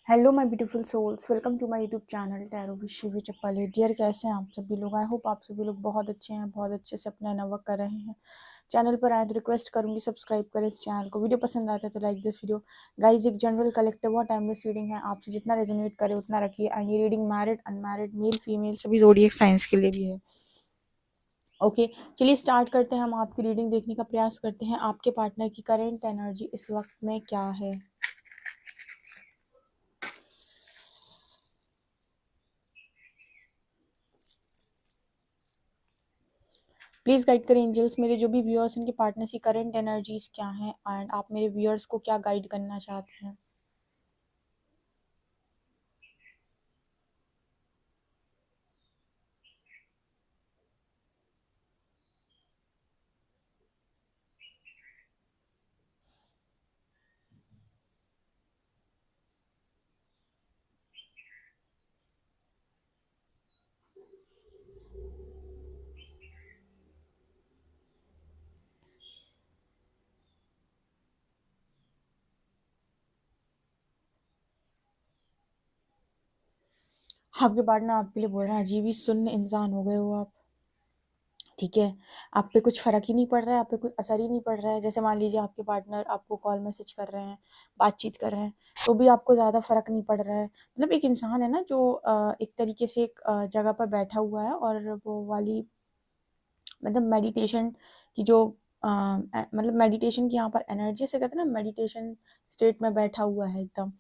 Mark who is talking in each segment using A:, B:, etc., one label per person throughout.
A: Hello my beautiful souls, welcome to my YouTube channel tarot with Shivi Chappal. Dear, कैसे हैं आप सभी लोग? आई होप आप सभी लोग बहुत अच्छे हैं, बहुत अच्छे से अपना नवर्क कर रहे हैं। चैनल पर आए तो रिक्वेस्ट करूंगी सब्सक्राइब करें इस चैनल को। वीडियो पसंद आता है तो लाइक दिस वीडियो। गाइज, एक जनरल कलेक्टिव और टाइमलेस रीडिंग है, आपसे जितना रेजोनेट करे उतना रखिए। एंड ये reading married, unmarried, male female सभी ज़ोडिएक साइंस के लिए भी है। ओके, चलिए स्टार्ट करते हैं। हम आपकी रीडिंग देखने का प्रयास करते हैं। आपके पार्टनर की करेंट एनर्जी इस वक्त में क्या है? प्लीज़ गाइड करें एंजल्स, मेरे जो भी व्यूअर्स उनके पार्टनर्स की करंट एनर्जीज क्या हैं एंड आप मेरे व्यूअर्स को क्या गाइड करना चाहते हैं। आपके पार्टनर आपके लिए बोल रहे हैं अजीब ही सुन्न इंसान हो गए हो आप। ठीक है, आप पे कुछ फ़र्क ही नहीं पड़ रहा है, आप पे कोई असर ही नहीं पड़ रहा है। जैसे मान लीजिए आपके पार्टनर आपको कॉल मैसेज कर रहे हैं, बातचीत कर रहे हैं, तो भी आपको ज़्यादा फ़र्क नहीं पड़ रहा है। मतलब एक इंसान है ना जो एक तरीके से एक जगह पर बैठा हुआ है और वो वाली मतलब मेडिटेशन की जो मतलब मेडिटेशन की यहाँ पर एनर्जी से कहते हैं ना, मेडिटेशन स्टेट में बैठा हुआ है एकदम।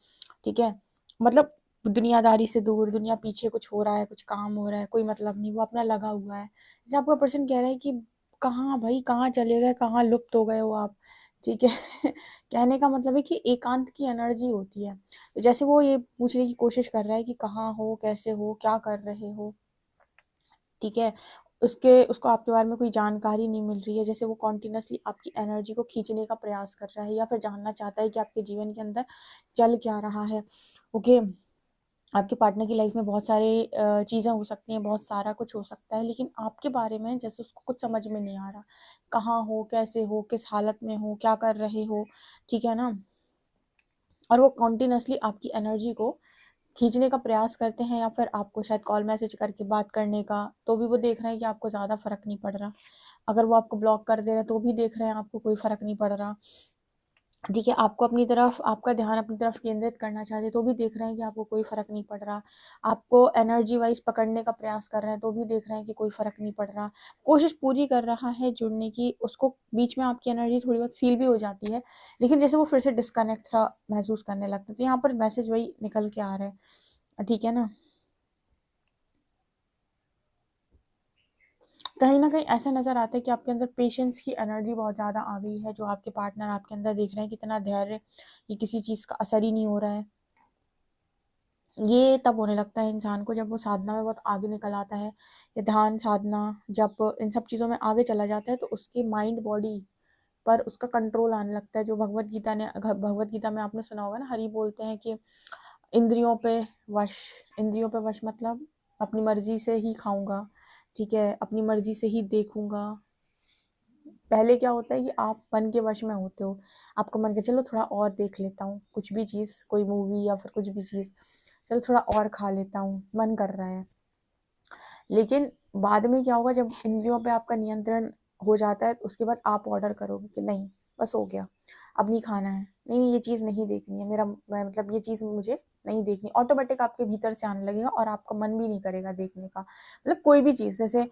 A: ठीक है, मतलब दुनियादारी से दूर, दुनिया पीछे कुछ हो रहा है, कुछ काम हो रहा है, कोई मतलब नहीं, वो अपना लगा हुआ है। जैसे आपका पर्सन कह रहा है कि कहाँ भाई, कहाँ चले गए, कहाँ लुप्त हो गए हो आप। ठीक है कहने का मतलब है कि एकांत की एनर्जी होती है। तो जैसे वो ये पूछने की कोशिश कर रहा है कि कहाँ हो, कैसे हो, क्या कर रहे हो। ठीक है, उसको आपके बारे में कोई जानकारी नहीं मिल रही है। जैसे वो कॉन्टिन्यूसली आपकी एनर्जी को खींचने का प्रयास कर रहा है या फिर जानना चाहता है कि आपके जीवन के अंदर चल क्या रहा है। ओके, आपके पार्टनर की लाइफ में बहुत सारे चीज़ें हो सकती हैं, बहुत सारा कुछ हो सकता है, लेकिन आपके बारे में जैसे उसको कुछ समझ में नहीं आ रहा। कहाँ हो, कैसे हो, किस हालत में हो, क्या कर रहे हो। ठीक है ना, और वो कॉन्टिन्यूसली आपकी एनर्जी को खींचने का प्रयास करते हैं या फिर आपको शायद कॉल मैसेज करके बात करने का, तो भी वो देख रहे हैं कि आपको ज़्यादा फ़र्क नहीं पड़ रहा। अगर वो आपको ब्लॉक कर दे रहे हैं तो भी देख रहे हैं आपको कोई फ़र्क नहीं पड़ रहा। ठीक है, आपको अपनी तरफ, आपका ध्यान अपनी तरफ केंद्रित करना चाहते हैं तो भी देख रहे हैं कि आपको कोई फ़र्क नहीं पड़ रहा। आपको एनर्जी वाइज पकड़ने का प्रयास कर रहे हैं तो भी देख रहे हैं कि कोई फ़र्क नहीं पड़ रहा। कोशिश पूरी कर रहा है जुड़ने की, उसको बीच में आपकी एनर्जी थोड़ी बहुत फील भी हो जाती है, लेकिन जैसे वो फिर से डिस्कनेक्ट सा महसूस करने लगता है। तो यहाँ पर मैसेज वही निकल के आ रहा है। ठीक है ना, कहीं न कहीं ऐसा नज़र आता है कि आपके अंदर पेशेंस की एनर्जी बहुत ज़्यादा आ गई है। जो आपके पार्टनर आपके अंदर देख रहे हैं, कितना धैर्य, कि किसी चीज़ का असर ही नहीं हो रहा है। ये तब होने लगता है इंसान को जब वो साधना में बहुत आगे निकल आता है, या ध्यान साधना जब इन सब चीज़ों में आगे चला जाता है तो उसके माइंड बॉडी पर उसका कंट्रोल आने लगता है। जो भगवत गीता में आपने सुना होगा ना, हरि बोलते हैं कि इंद्रियों पे वश, इंद्रियों पे वश मतलब अपनी मर्जी से ही खाऊंगा। ठीक है, अपनी मर्जी से ही देखूंगा। पहले क्या होता है कि आप मन के वश में होते हो, आपको मन के चलो थोड़ा और देख लेता हूँ, कुछ भी चीज़, कोई मूवी या फिर कुछ भी चीज़, चलो थोड़ा और खा लेता हूँ, मन कर रहा है। लेकिन बाद में क्या होगा, जब इंद्रियों पे आपका नियंत्रण हो जाता है तो उसके बाद आप ऑर्डर करोगे कि नहीं, बस हो गया, अब नहीं खाना है, नहीं नहीं ये चीज़ नहीं देखनी है, मतलब ये चीज़ मुझे नहीं देखनी। ऑटोमेटिक आपके भीतर से आने लगेगा और आपका मन भी नहीं करेगा देखने का। मतलब कोई भी चीज़, जैसे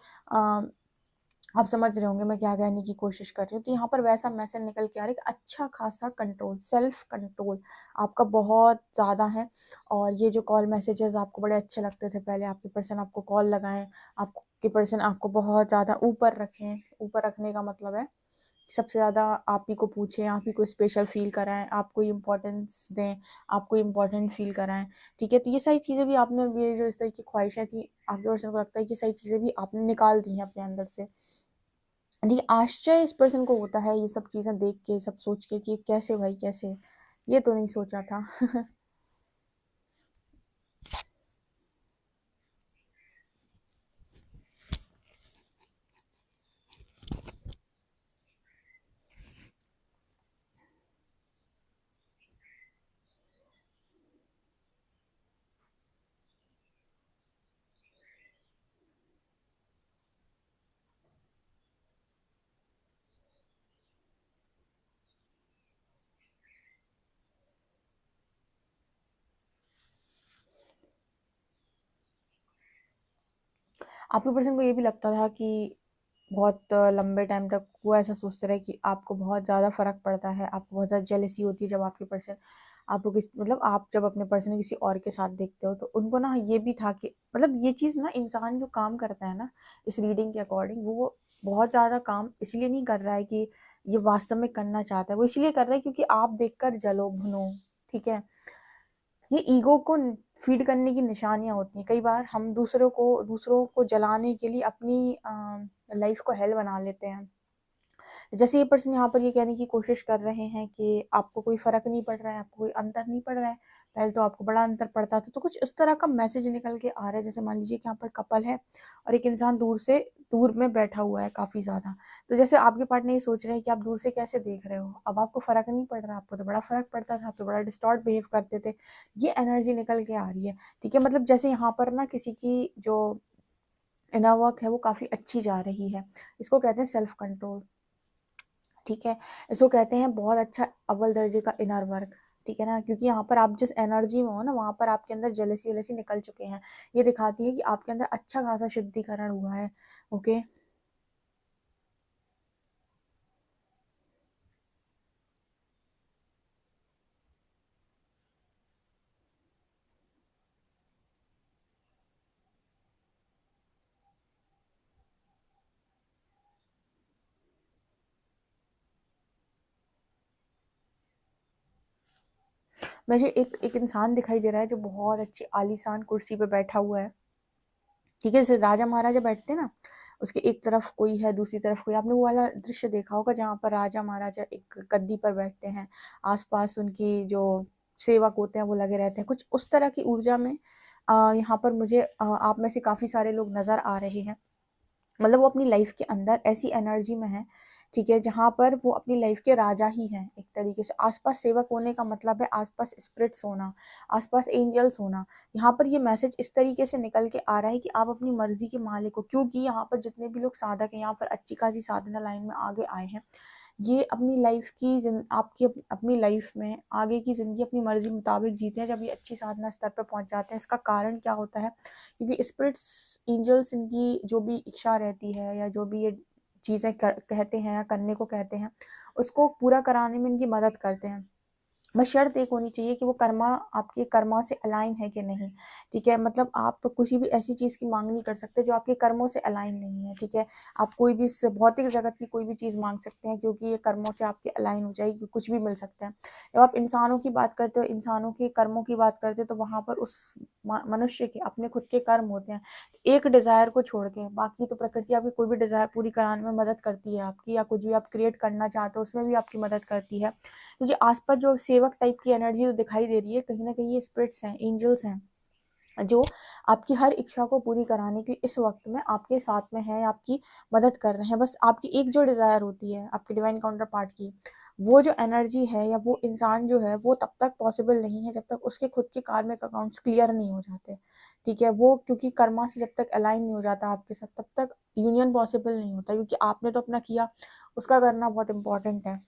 A: आप समझ रहे होंगे मैं क्या कहने की कोशिश कर रही हूँ। तो यहाँ पर वैसा मैसेज निकल के आ रहा है कि अच्छा खासा कंट्रोल, सेल्फ कंट्रोल आपका बहुत ज़्यादा है। और ये जो कॉल मैसेजेस आपको बड़े अच्छे लगते थे पहले, आपके पर्सन आपको कॉल लगाएं, आपके पर्सन आपको बहुत ज़्यादा ऊपर रखें। ऊपर रखने का मतलब है सबसे ज़्यादा आप ही को पूछें, आप ही को स्पेशल फील कराएं, आपको इम्पोर्टेंस दें, आपको इम्पोर्टेंट फील कराएं। ठीक है, तो ये सारी चीज़ें भी आपने, ये जो इस तरह की ख्वाहिशें थी आपके पर्सन को, लगता है कि सारी चीज़ें भी आपने निकाल दी हैं अपने अंदर से। ये आश्चर्य इस पर्सन को होता है ये सब चीज़ें देख के, सब सोच के कि कैसे भाई, कैसे, ये तो नहीं सोचा था आपके पर्सन को ये भी लगता था कि बहुत लंबे टाइम तक वो ऐसा सोचते रहे कि आपको बहुत ज़्यादा फ़र्क पड़ता है, आपको बहुत ज़्यादा जेलसी होती है जब आपके पर्सन आपको किस मतलब आप जब अपने पर्सन को किसी और के साथ देखते हो, तो उनको ना ये भी था कि मतलब ये चीज़ ना, इंसान जो काम करता है ना इस रीडिंग के अकॉर्डिंग, वो बहुत ज़्यादा काम इसलिए नहीं कर रहा है कि ये वास्तव में करना चाहता है, वो इसलिए कर रहा है क्योंकि आप देखकर जलो भुनो, ठीक है। ये ईगो को फीड करने की निशानियाँ होती हैं। कई बार हम दूसरों को जलाने के लिए अपनी लाइफ को हेल बना लेते हैं। जैसे ये पर्सन यहाँ पर ये कहने की कोशिश कर रहे हैं कि आपको कोई फ़र्क नहीं पड़ रहा है, आपको कोई अंतर नहीं पड़ रहा है। पहले तो आपको बड़ा अंतर पड़ता था। तो कुछ इस तरह का मैसेज निकल के आ रहा है, जैसे मान लीजिए कि यहाँ पर कपल है और एक इंसान दूर में बैठा हुआ है काफ़ी ज़्यादा। तो जैसे आपके पार्टनर ये सोच रहे हैं कि आप दूर से कैसे देख रहे हो? अब आपको फ़र्क नहीं पड़ रहा, आपको तो बड़ा फ़र्क पड़ता था, आप तो बड़ा डिस्टॉर्ट बिहेव करते थे। ये एनर्जी निकल के आ रही है, ठीक है? मतलब जैसे यहाँ पर ना किसी की जो इनर वर्क है वो काफ़ी अच्छी जा रही है। इसको कहते हैं सेल्फ कंट्रोल। ठीक है, इसको कहते हैं बहुत अच्छा अव्वल दर्जे का इनर वर्क, ठीक है ना? क्योंकि यहाँ पर आप जिस एनर्जी में हो ना, वहाँ पर आपके अंदर जेलसी वेलसी निकल चुके हैं। ये दिखाती है कि आपके अंदर अच्छा खासा शुद्धिकरण हुआ है। ओके। मुझे एक इंसान दिखाई दे रहा है जो बहुत अच्छी आलीशान कुर्सी पे बैठा हुआ है, ठीक है? जैसे राजा महाराजा बैठते हैं ना, उसके एक तरफ कोई है, दूसरी तरफ कोई। आपने वो वाला दृश्य देखा होगा जहाँ पर राजा महाराजा एक गद्दी पर बैठते हैं, आसपास उनकी जो सेवक होते हैं वो लगे रहते हैं। कुछ उस तरह की ऊर्जा में यहाँ पर मुझे आप में से काफ़ी सारे लोग नज़र आ रहे हैं। मतलब वो अपनी लाइफ के अंदर ऐसी एनर्जी में है, ठीक है, जहाँ पर वो अपनी लाइफ के राजा ही हैं एक तरीके से। आसपास सेवक होने का मतलब है आसपास स्पिरिट्स होना, आसपास एंजल्स होना। यहाँ पर ये मैसेज इस तरीके से निकल के आ रहा है कि आप अपनी मर्जी के मालिक हो, क्योंकि यहाँ पर जितने भी लोग साधक हैं, यहाँ पर अच्छी खासी साधना लाइन में आगे आए हैं, ये अपनी लाइफ की आपकी अपनी लाइफ में आगे की ज़िंदगी अपनी मर्जी मुताबिक जीते हैं जब ये अच्छी साधना स्तर पर पहुंच जाते हैं। इसका कारण क्या होता है? क्योंकि स्पिरिट्स, एंजल्स, इनकी जो भी इच्छा रहती है या जो भी ये चीज़ें कहते हैं या करने को कहते हैं, उसको पूरा कराने में इनकी मदद करते हैं। बस शर्त एक होनी चाहिए कि वो कर्मा आपके कर्मों से अलाइन है कि नहीं, ठीक है? मतलब आप किसी भी ऐसी चीज़ की मांग नहीं कर सकते जो आपके कर्मों से अलाइन नहीं है, ठीक है? आप कोई भी इस भौतिक जगत की कोई भी चीज़ मांग सकते हैं, क्योंकि ये कर्मों से आपके अलाइन हो जाएगी, कुछ भी मिल सकता है। जब आप इंसानों की बात करते हो, इंसानों के कर्मों की बात करते हो, तो वहाँ पर उस मनुष्य के अपने खुद के कर्म होते हैं। एक डिज़ायर को छोड़ के बाकी तो प्रकृति आपकी कोई भी डिज़ायर पूरी कराने में मदद करती है आपकी, या कुछ भी आप क्रिएट करना चाहते हो उसमें भी आपकी मदद करती है। मुझे आसपास जो सेवक टाइप की एनर्जी जो दिखाई दे रही है, कहीं ना कहीं ये स्पिरिट्स हैं, एंजल्स हैं, जो आपकी हर इच्छा को पूरी कराने के लिए इस वक्त में आपके साथ में है, आपकी मदद कर रहे हैं। बस आपकी एक जो डिज़ायर होती है आपके डिवाइन काउंटर पार्ट की, वो जो एनर्जी है या वो इंसान जो है, वो तब तक पॉसिबल नहीं है जब तक उसके खुद के कार्मिक अकाउंट्स क्लियर नहीं हो जाते, ठीक है? वो क्योंकि कर्मा से जब तक अलाइन नहीं हो जाता आपके साथ, तब तक यूनियन पॉसिबल नहीं होता, क्योंकि आपने तो अपना किया, उसका करना बहुत इंपॉर्टेंट है।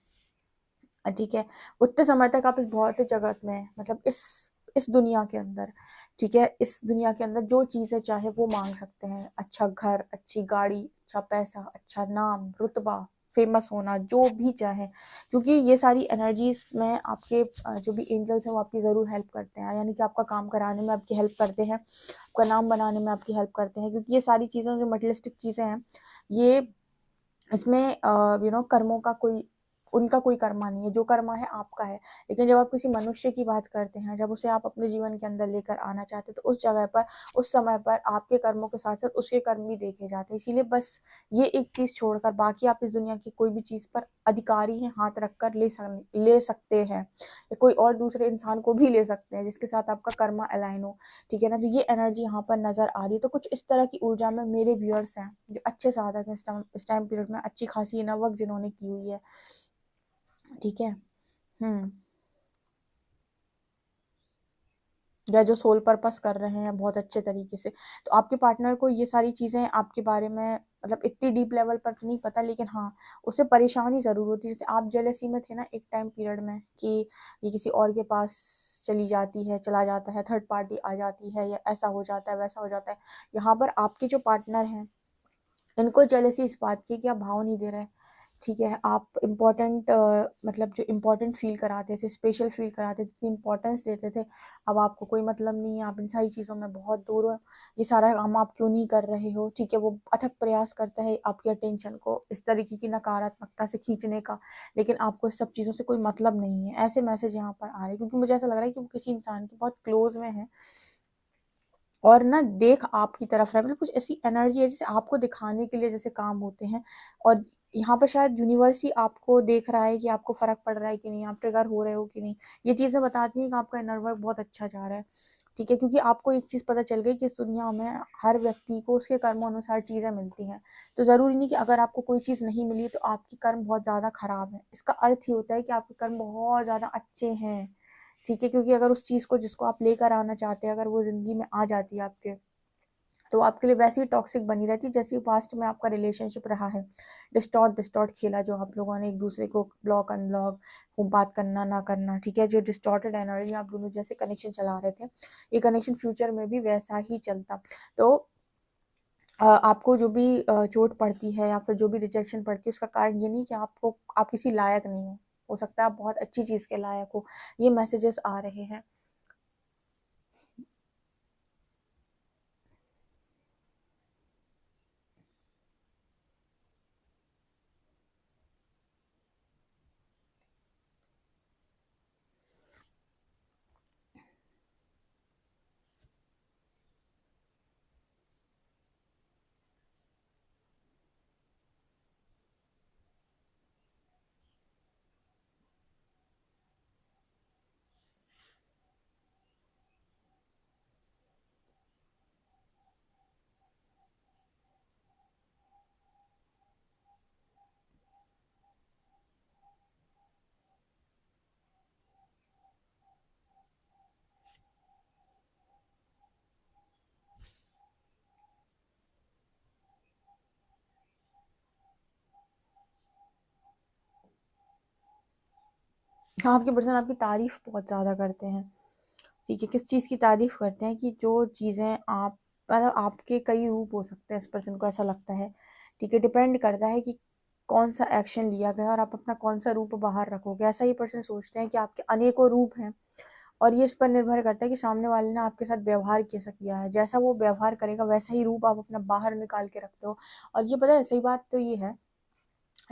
A: ठीक है? उतने समय तक आप इस भौतिक जगत में, मतलब इस दुनिया के अंदर, ठीक है? इस दुनिया के अंदर जो चीज़ें चाहे वो माँग सकते हैं। अच्छा घर, अच्छी गाड़ी, अच्छा पैसा, अच्छा नाम, रुतबा, फ़ेमस होना, जो भी चाहें। क्योंकि ये सारी एनर्जीज़ में आपके जो भी एंजल्स हैं वो आपकी ज़रूर हेल्प करते हैं। यानी कि आपका काम कराने में आपकी हेल्प करते हैं, आपका नाम बनाने में आपकी हेल्प करते हैं। क्योंकि ये सारी चीज़ें जो मटेरियलिस्टिक चीज़ें हैं, ये इसमें कर्मों का कोई, उनका कोई कर्मा नहीं है, जो कर्मा है आपका है। लेकिन जब आप किसी मनुष्य की बात करते हैं, जब उसे आप अपने जीवन के अंदर लेकर आना चाहते हैं, तो उस जगह पर, उस समय पर आपके कर्मों के साथ साथ उसके कर्म भी देखे जाते हैं। इसीलिए बस ये एक चीज़ छोड़कर बाकी आप इस दुनिया की कोई भी चीज़ पर अधिकारी हैं, हाथ रख कर ले सकते हैं, या कोई और दूसरे इंसान को भी ले सकते हैं जिसके साथ आपका कर्मा अलाइन हो, ठीक है ना? तो ये एनर्जी यहाँ पर नज़र आ रही है। तो कुछ इस तरह की ऊर्जा में मेरे व्यूअर्स हैं जो अच्छे साधक हैं, इस टाइम पीरियड में अच्छी खासी इनर वर्क जिन्होंने की हुई है, ठीक है? हुँ। या जो सोल पर्पस कर रहे हैं बहुत अच्छे तरीके से। तो आपके पार्टनर को ये सारी चीज़ें आपके बारे में, मतलब इतनी डीप लेवल पर तो नहीं पता, लेकिन हाँ, उसे परेशानी ज़रूर होती है। जैसे आप जेलसी में थे ना एक टाइम पीरियड में कि ये किसी और के पास चली जाती है, चला जाता है, थर्ड पार्टी आ जाती है, या ऐसा हो जाता है, वैसा हो जाता है। यहाँ पर आपके जो पार्टनर हैं, इनको जेलसी इस बात की कि आप भाव नहीं दे रहे, ठीक है। आप इम्पोर्टेंट मतलब जो इम्पोर्टेंट फील कराते थे, स्पेशल फील कराते थे, इम्पोर्टेंस देते थे, अब आपको कोई मतलब नहीं है, आप इन सारी चीज़ों में बहुत दूर हो, ये सारा काम आप क्यों नहीं कर रहे हो, ठीक है। वो अथक प्रयास करता है आपकी अटेंशन को इस तरीके की नकारात्मकता से खींचने का, लेकिन आपको इस सब चीज़ों से कोई मतलब नहीं है। ऐसे मैसेज यहाँ पर आ रहे हैं, क्योंकि मुझे ऐसा लग रहा है कि वो किसी इंसान के बहुत क्लोज में है और ना देख आपकी तरफ रहा है, मतलब कुछ ऐसी एनर्जी है जैसे आपको दिखाने के लिए जैसे काम होते हैं। और यहाँ पर शायद यूनिवर्स ही आपको देख रहा है कि आपको फर्क पड़ रहा है कि नहीं, आप ट्रिगर हो रहे हो कि नहीं। ये चीज़ें बताती हैं कि आपका इनर वर्क बहुत अच्छा जा रहा है, ठीक है। क्योंकि आपको एक चीज़ पता चल गई कि इस दुनिया में हर व्यक्ति को उसके कर्मों अनुसार चीज़ें मिलती हैं। तो ज़रूरी नहीं कि अगर आपको कोई चीज़ नहीं मिली तो आपके कर्म बहुत ज़्यादा खराब है। इसका अर्थ ही होता है कि आपके कर्म बहुत ज़्यादा अच्छे हैं, ठीक है। क्योंकि अगर उस चीज़ को जिसको आप लेकर आना चाहते हैं, अगर वो ज़िंदगी में आ जाती है आपके, तो आपके लिए वैसे ही टॉक्सिक बनी रहती है जैसे पास्ट में आपका रिलेशनशिप रहा है। डिस्टॉर्ट डिस्टॉर्ट खेला जो आप लोगों ने एक दूसरे को, ब्लॉक अनब्लॉक, बात करना ना करना, ठीक है। जो डिस्टॉर्टेड एनर्जी आप दोनों जैसे कनेक्शन चला रहे थे, ये कनेक्शन फ्यूचर में भी वैसा ही चलता। तो आपको जो भी चोट पड़ती है या फिर जो भी रिजेक्शन पड़ती है, उसका कारण ये नहीं कि आप किसी लायक नहीं हो सकता है आप बहुत अच्छी चीज़ के लायक हो। ये मैसेजेस आ रहे हैं। हाँ, आपके पर्सन आपकी तारीफ बहुत ज़्यादा करते हैं, ठीक है। किस चीज़ की तारीफ करते हैं कि जो चीज़ें आप, मतलब आपके कई रूप हो सकते हैं, इस पर्सन को ऐसा लगता है, ठीक है। डिपेंड करता है कि कौन सा एक्शन लिया गया और आप अपना कौन सा रूप बाहर रखोगे। ऐसा ही पर्सन सोचते हैं कि आपके अनेकों रूप हैं, और ये इस पर निर्भर करता है कि सामने वाले ने आपके साथ व्यवहार कैसा किया है। जैसा वो व्यवहार करेगा वैसा ही रूप आप अपना बाहर निकाल के रखते हो। और ये पता है, सही बात तो ये है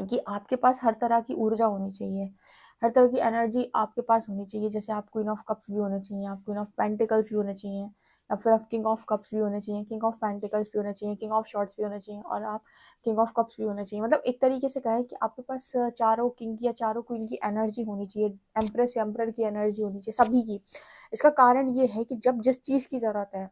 A: कि आपके पास हर तरह की ऊर्जा होनी चाहिए, हर तरह की एनर्जी आपके पास होनी चाहिए। जैसे आप क्वीन ऑफ कप्स भी होने चाहिए, आप क्वीन ऑफ पेंटिकल्स भी होने चाहिए, या फिर आप किंग ऑफ कप्स भी होने चाहिए, किंग ऑफ पेंटिकल्स भी होने चाहिए, किंग ऑफ शॉर्ट्स भी होने चाहिए, और आप किंग ऑफ कप्स भी होने चाहिए। मतलब एक तरीके से कहें कि आपके पास चारों किंग या चारों क्वीन की एनर्जी होनी चाहिए, एम्प्रेस या एम्परर की एनर्जी होनी चाहिए, सभी की। इसका कारण ये है कि जब जिस चीज़ की ज़रूरत है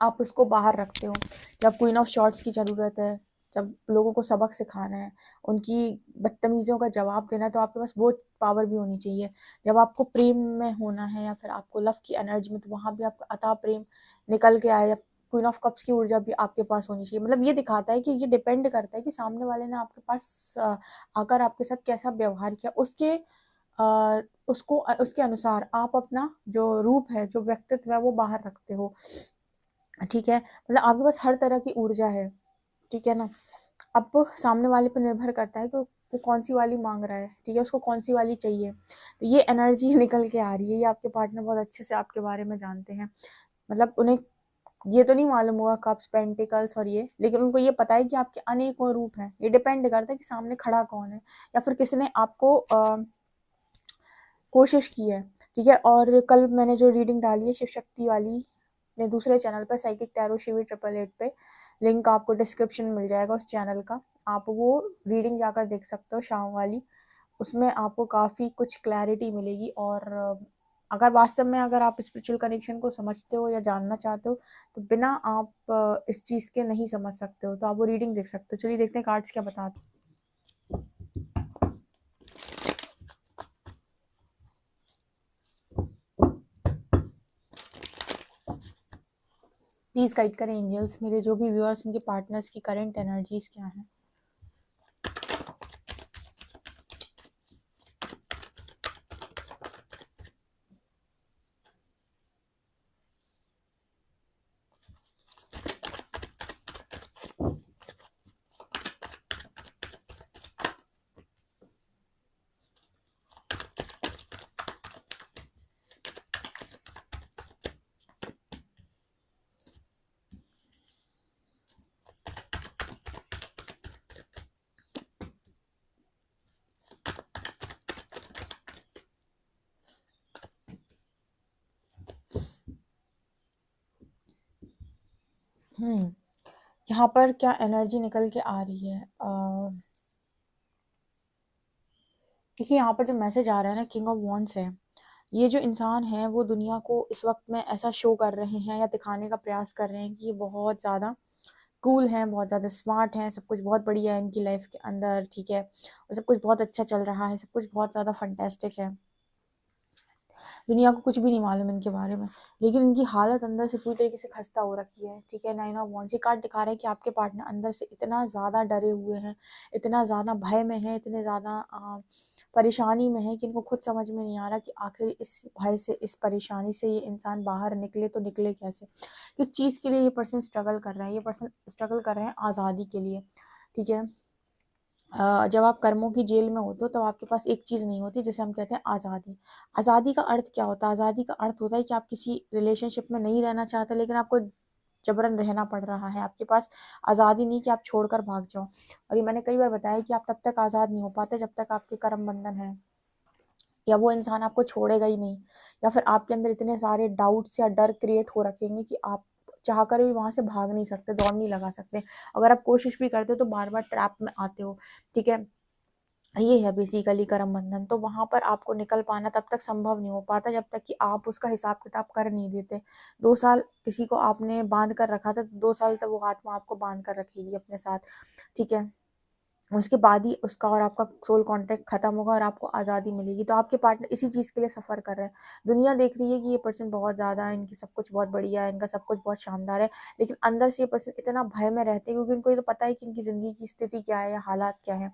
A: आप उसको बाहर रखते हो। जब क्वीन ऑफ शॉर्ट्स की ज़रूरत है, जब लोगों को सबक सिखाना है, उनकी बदतमीज़ियों का जवाब देना है, तो आपके पास वो पावर भी होनी चाहिए। जब आपको प्रेम में होना है या फिर आपको लव की एनर्जी में, तो वहाँ भी आपका अथाह प्रेम निकल के आए। क्वीन ऑफ कप्स की ऊर्जा भी आपके पास होनी चाहिए। मतलब ये दिखाता है कि ये डिपेंड करता है कि सामने वाले ने आपके पास आकर आपके साथ कैसा व्यवहार किया, उसके अनुसार आप अपना जो रूप है, जो व्यक्तित्व है, वो बाहर रखते हो, ठीक है। मतलब आपके पास हर तरह की ऊर्जा है, ठीक है ना। अब सामने वाले पर निर्भर करता है कि वो कौन सी वाली मांग रहा है, ठीक है, उसको कौन सी वाली चाहिए। तो ये एनर्जी निकल के आ रही है। ये आपके पार्टनर बहुत अच्छे से आपके बारे में जानते हैं। मतलब उन्हें ये तो नहीं मालूम होगा कप्स पेंटिकल्स और ये, लेकिन उनको ये पता है कि आपके अनेकों रूप हैं। ये डिपेंड करता है कि सामने खड़ा कौन है, या फिर किसने आपको कोशिश की है, ठीक है। और कल मैंने जो रीडिंग डाली है शिव शक्ति वाली, अपने दूसरे चैनल पर साइकिक टैरो शिवी 888 पे, लिंक आपको डिस्क्रिप्शन में मिल जाएगा उस चैनल का। आप वो रीडिंग जाकर देख सकते हो, शाम वाली। उसमें आपको काफ़ी कुछ क्लैरिटी मिलेगी। और अगर वास्तव में अगर आप स्पिरिचुअल कनेक्शन को समझते हो या जानना चाहते हो, तो बिना आप इस चीज़ के नहीं समझ सकते हो। तो आप वो रीडिंग देख सकते हो। चलिए देखते हैं कार्ड्स क्या बताते हैं। प्लीज़ गाइड करें एंजल्स, मेरे जो भी व्यूअर्स, उनके पार्टनर्स की करंट एनर्जीज क्या हैं। यहाँ पर क्या एनर्जी निकल के आ रही है? देखिए यहाँ पर जो मैसेज आ रहा है ना, किंग ऑफ वॉन्ड्स है। ये जो इंसान है वो दुनिया को इस वक्त में ऐसा शो कर रहे हैं या दिखाने का प्रयास कर रहे हैं कि ये बहुत ज़्यादा कूल हैं, बहुत ज़्यादा स्मार्ट हैं, सब कुछ बहुत बढ़िया है इनकी लाइफ के अंदर, ठीक है, और सब कुछ बहुत अच्छा चल रहा है, सब कुछ बहुत ज़्यादा फंटेस्टिक है, दुनिया को कुछ भी नहीं मालूम इनके बारे में। लेकिन इनकी हालत अंदर से पूरी तरीके से खस्ता हो रखी है, ठीक है। 9 ऑफ वांड्स ये कार्ड दिखा रहा है कि आपके पार्टनर अंदर से इतना ज़्यादा डरे हुए हैं, इतना ज़्यादा भय में है, इतने ज़्यादा परेशानी में है कि इनको खुद समझ में नहीं आ रहा कि आखिर इस भय से, इस परेशानी से ये इंसान बाहर निकले तो निकले कैसे। किस चीज़ के लिए ये पर्सन स्ट्रगल कर रहा है? ये पर्सन स्ट्रगल कर रहे हैं आज़ादी के लिए, ठीक है। जब आप कर्मों की जेल में होते हो तो आपके पास एक चीज़ नहीं होती जिसे हम कहते हैं आज़ादी। आज़ादी का अर्थ क्या होता है? आज़ादी का अर्थ होता है कि आप किसी रिलेशनशिप में नहीं रहना चाहते, लेकिन आपको जबरन रहना पड़ रहा है। आपके पास आज़ादी नहीं कि आप छोड़कर भाग जाओ। और ये मैंने कई बार बताया कि आप तब तक आज़ाद नहीं हो पाते जब तक आपके कर्म बंधन है, या वो इंसान आपको छोड़ेगा ही नहीं, या फिर आपके अंदर इतने सारे डाउट्स या डर क्रिएट हो रखेंगे कि आप चाहकर भी वहां से भाग नहीं सकते, दौड़ नहीं लगा सकते। अगर आप कोशिश भी करते हो तो बार बार ट्रैप में आते हो, ठीक है। ये है बेसिकली कर्म बंधन। तो वहां पर आपको निकल पाना तब तक संभव नहीं हो पाता जब तक कि आप उसका हिसाब किताब कर नहीं देते। 2 साल किसी को आपने बांध कर रखा था, तो 2 साल तक वो आत्मा आपको बांध कर रखेगी अपने साथ, ठीक है। उसके बाद ही उसका और आपका सोल कॉन्ट्रैक्ट खत्म होगा और आपको आज़ादी मिलेगी। तो आपके पार्टनर इसी चीज़ के लिए सफ़र कर रहे हैं। दुनिया देख रही है कि ये पर्सन बहुत ज़्यादा है, इनकी सब कुछ बहुत बढ़िया है, इनका सब कुछ बहुत शानदार है, लेकिन अंदर से ये पर्सन इतना भय में रहते हैं क्योंकि इनको ये तो पता है कि इनकी ज़िंदगी की स्थिति क्या है या हालात क्या है।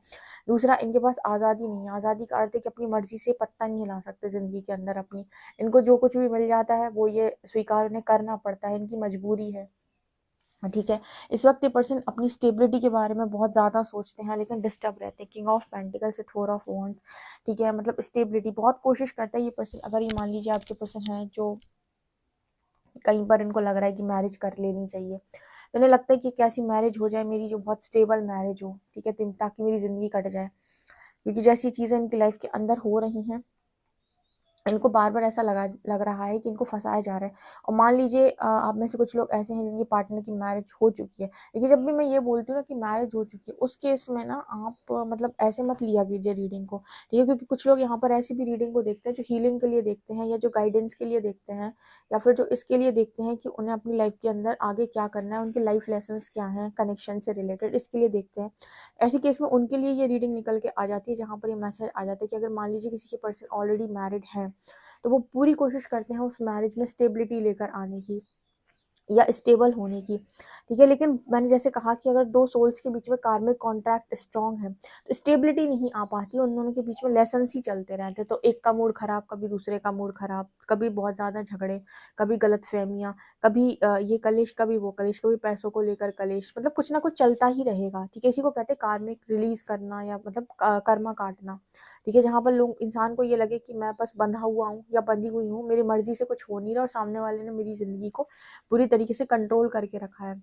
A: दूसरा, इनके पास आज़ादी नहीं है। आज़ादी का अर्थ है कि अपनी मर्जी से पत्ता नहीं हिला सकते ज़िंदगी के अंदर अपनी। इनको जो कुछ भी मिल जाता है वो ये स्वीकार उन्हें करना पड़ता है, इनकी मजबूरी है, ठीक है। इस वक्त ये पर्सन अपनी स्टेबिलिटी के बारे में बहुत ज़्यादा सोचते हैं, लेकिन डिस्टर्ब रहते हैं। किंग ऑफ पेंटिकल से 4 ऑफ वॉन्ड्स, ठीक है। मतलब स्टेबिलिटी बहुत कोशिश करता है ये पर्सन। अगर ये मान लीजिए आपके पर्सन है जो कहीं पर इनको लग रहा है कि मैरिज कर लेनी चाहिए, तो इन्हें लगता है कि कैसी मैरिज हो जाए मेरी जो बहुत स्टेबल मैरिज हो, ठीक है, ताकि मेरी ज़िंदगी कट जाए। क्योंकि जैसी चीज़ें इनकी लाइफ के अंदर हो रही हैं, इनको बार-बार ऐसा लग रहा है कि इनको फँसाया जा रहा है। और मान लीजिए आप में से कुछ लोग ऐसे हैं जिनके पार्टनर की मैरिज हो चुकी है। देखिए, जब भी मैं ये बोलती हूँ ना कि मैरिज हो चुकी है, उस केस में ना आप मतलब ऐसे मत लिया कीजिए रीडिंग को, ठीक है? क्योंकि कुछ लोग यहाँ पर ऐसी भी रीडिंग को देखते हैं जो हीलिंग के लिए देखते हैं, या जो गाइडेंस के लिए देखते हैं, या फिर जो इसके लिए देखते हैं कि उन्हें अपनी लाइफ के अंदर आगे क्या करना है, उनके लाइफ लेसन्स क्या हैं, कनेक्शन से रिलेटेड, इसके लिए देखते हैं। ऐसे केस में उनके लिए ये रीडिंग निकल के आ जाती है, जहाँ पर ये मैसेज आ जाता है कि अगर मान लीजिए किसी के पर्सन ऑलरेडी मैरिड है, तो वो पूरी कोशिश करते हैं उस मैरिज में स्टेबिलिटी लेकर आने की या स्टेबल होने की, ठीक है। लेकिन मैंने जैसे कहा कि अगर 2 सोल्स के बीच में कार्मिक कॉन्ट्रैक्ट स्ट्रॉन्ग है, तो स्टेबिलिटी नहीं आ पाती, उन दोनों के बीच में लेसन्स ही चलते रहते हैं। तो एक का मूड खराब, कभी दूसरे का मूड खराब, कभी बहुत ज़्यादा झगड़े, कभी गलतफ़हमियाँ, कभी ये कलेश, कभी वो कलेश, कभी पैसों को लेकर कलेश, मतलब कुछ ना कुछ चलता ही रहेगा, ठीक है। इसी को कहते हैं कार्मिक रिलीज़ करना या मतलब कर्मा काटना, ठीक है। जहाँ पर लोग इंसान को ये लगे कि मैं बस बंधा हुआ हूँ या बंधी हुई हूँ, मेरी मर्ज़ी से कुछ हो नहीं रहा और सामने वाले ने मेरी ज़िंदगी को पूरी तरीके से कंट्रोल करके रखा है।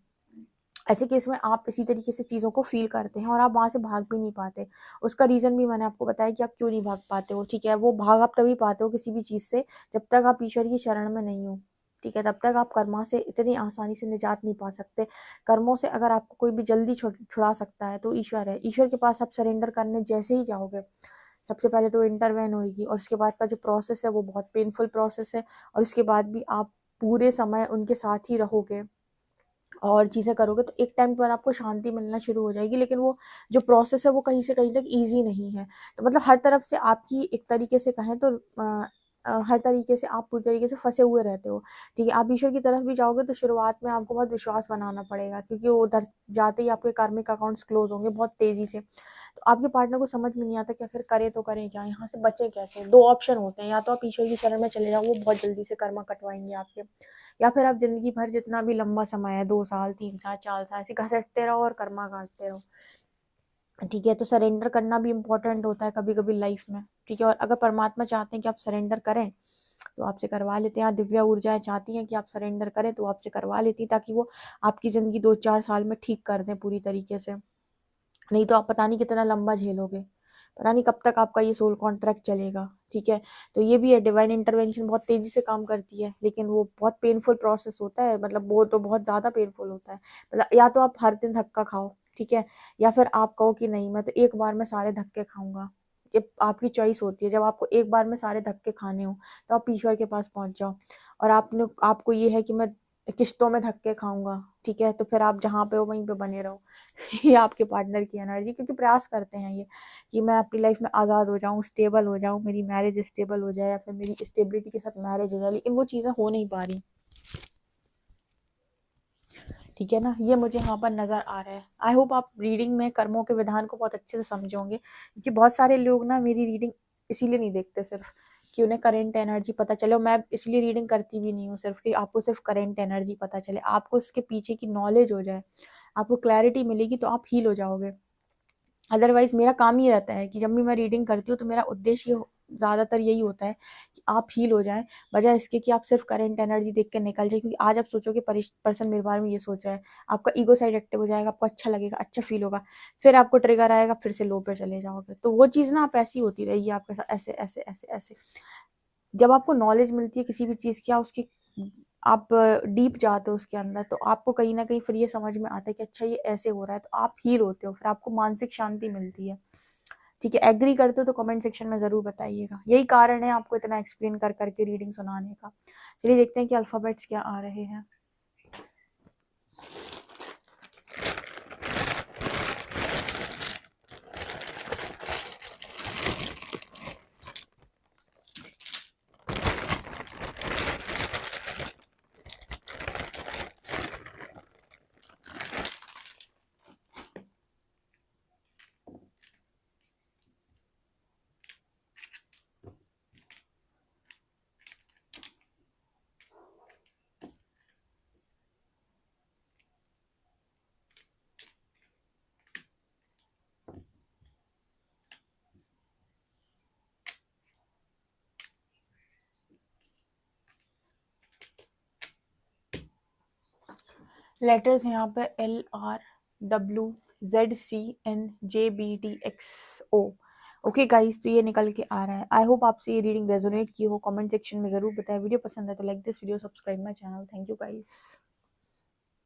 A: ऐसे केस में आप इसी तरीके से चीज़ों को फ़ील करते हैं और आप वहाँ से भाग भी नहीं पाते। उसका रीज़न भी मैंने आपको बताया कि आप क्यों नहीं भाग पाते हो, ठीक है। वो भाग आप तभी पाते हो किसी भी चीज़ से जब तक आप ईश्वर की शरण में नहीं हो, ठीक है। तब तक आप कर्मा से इतनी आसानी से निजात नहीं पा सकते। कर्मों से अगर आपको कोई भी जल्दी छुड़ा सकता है तो ईश्वर है। ईश्वर के पास आप सरेंडर करने जैसे ही जाओगे, सबसे पहले तो इंटरवेन होएगी और उसके बाद का जो प्रोसेस है वो बहुत पेनफुल प्रोसेस है, और उसके बाद भी आप पूरे समय उनके साथ ही रहोगे और चीज़ें करोगे तो एक टाइम के बाद आपको शांति मिलना शुरू हो जाएगी। लेकिन वो जो प्रोसेस है वो कहीं से कहीं तक ईज़ी नहीं है। तो मतलब हर तरफ से आपकी एक तरीके से कहें तो हर तरीके से आप पूरी तरीके से फँसे हुए रहते हो, ठीक है। आप ईश्वर की तरफ भी जाओगे तो शुरुआत में आपको बहुत विश्वास बनाना पड़ेगा, क्योंकि वो उधर जाते ही आपके कार्मिक अकाउंट्स क्लोज़ होंगे बहुत तेज़ी से। तो आपके पार्टनर को समझ में नहीं आता कि आखिर करें तो करें क्या? यहाँ से बचें कैसे? 2 ऑप्शन होते हैं, या तो आप ईश्वर की शरण में चले जाओ, वो बहुत जल्दी से कर्मा कटवाएँगे आपके, या फिर आप ज़िंदगी भर जितना भी लंबा समय है 2 साल, 3 साल, 4 साल ऐसे घसीटते रहो और कर्मा काटते रहो, ठीक है। तो सरेंडर करना भी इम्पोर्टेंट होता है कभी-कभी लाइफ में, ठीक है। और अगर परमात्मा चाहते हैं कि आप सरेंडर करें, तो आपसे करवा लेते हैं। या दिव्या ऊर्जाएँ चाहती हैं कि आप सरेंडर करें, तो आपसे करवा लेती हैं ताकि वो आपकी ज़िंदगी 2-4 साल में ठीक कर दें पूरी तरीके से। नहीं तो आप पता नहीं कितना लंबा झेलोगे, पता नहीं कब तक आपका ये सोल कॉन्ट्रैक्ट चलेगा, ठीक है। तो ये भी है, डिवाइन इंटरवेंशन बहुत तेजी से काम करती है, लेकिन वो बहुत पेनफुल प्रोसेस होता है, मतलब वो तो बहुत ज़्यादा पेनफुल होता है। मतलब या तो आप हर दिन धक्का खाओ, ठीक है, या फिर आप कहो कि नहीं मैं तो एक बार में सारे धक्के खाऊंगा। ये आपकी चॉइस होती है। जब आपको एक बार में सारे धक्के खाने हो तो आप ईश्वर के पास पहुंच जाओ। और आपको ये है कि मैं किश्तों में धक्के खाऊंगा, ठीक है, तो फिर आप जहाँ पे हो वहीं पे बने रहो। ये आपके पार्टनर की एनर्जी, क्योंकि प्रयास करते हैं ये कि मैं अपनी लाइफ में आज़ाद हो जाऊँ, स्टेबल हो जाऊँ, मेरी मैरिज स्टेबल हो जाए या फिर मेरी स्टेबिलिटी के साथ मैरिज हो जाए, लेकिन वो चीज़ें हो नहीं पा रही। ठीक है ना, ये मुझे यहाँ पर नज़र आ रहा है। आई होप आप रीडिंग में कर्मों के विधान को बहुत अच्छे से समझे होंगे, क्योंकि बहुत सारे लोग ना मेरी रीडिंग इसीलिए नहीं देखते सिर्फ कि उन्हें करेंट एनर्जी पता चले। और मैं इसलिए रीडिंग करती भी नहीं हूँ सिर्फ कि आपको सिर्फ करेंट एनर्जी पता चले, आपको उसके पीछे की नॉलेज हो जाए, आपको क्लैरिटी मिलेगी तो आप हील हो जाओगे। अदरवाइज मेरा काम ही रहता है कि जब भी मैं रीडिंग करती हूँ तो मेरा उद्देश्य ज़्यादातर यही होता है कि आप हील हो जाएं, बजाय इसके कि आप सिर्फ करंट एनर्जी देख के निकल जाए। क्योंकि आज आप सोचोगे पर्सन मेरे बारे में ये सोच रहा है, आपका ईगो साइड एक्टिव हो जाएगा, आपको अच्छा लगेगा, अच्छा फील होगा, फिर आपको ट्रिगर आएगा, फिर से लो पे चले जाओगे। तो वो चीज़ ना आप ऐसी होती रहेगी आपके साथ, ऐसे ऐसे ऐसे ऐसे। जब आपको नॉलेज मिलती है किसी भी चीज़ की, उसकी आप डीप जाते हो उसके अंदर, तो आपको कहीं ना कहीं फिर ये समझ में आता है कि अच्छा ये ऐसे हो रहा है, तो आप हील होते हो, फिर आपको मानसिक शांति मिलती है। ठीक है, एग्री करते हो तो कमेंट सेक्शन में ज़रूर बताइएगा। यही कारण है आपको इतना एक्सप्लेन कर करके रीडिंग सुनाने का। चलिए देखते हैं कि अल्फ़ाबेट्स क्या आ रहे हैं। लेटर्स यहाँ पे LRWZCNJBTXO। ओके गाइस, तो ये निकल के आ रहा है। आई होप आपसे ये रीडिंग रेजोनेट की हो। कमेंट सेक्शन में ज़रूर बताएं। वीडियो पसंद है तो like this video, subscribe my channel. Thank you guys.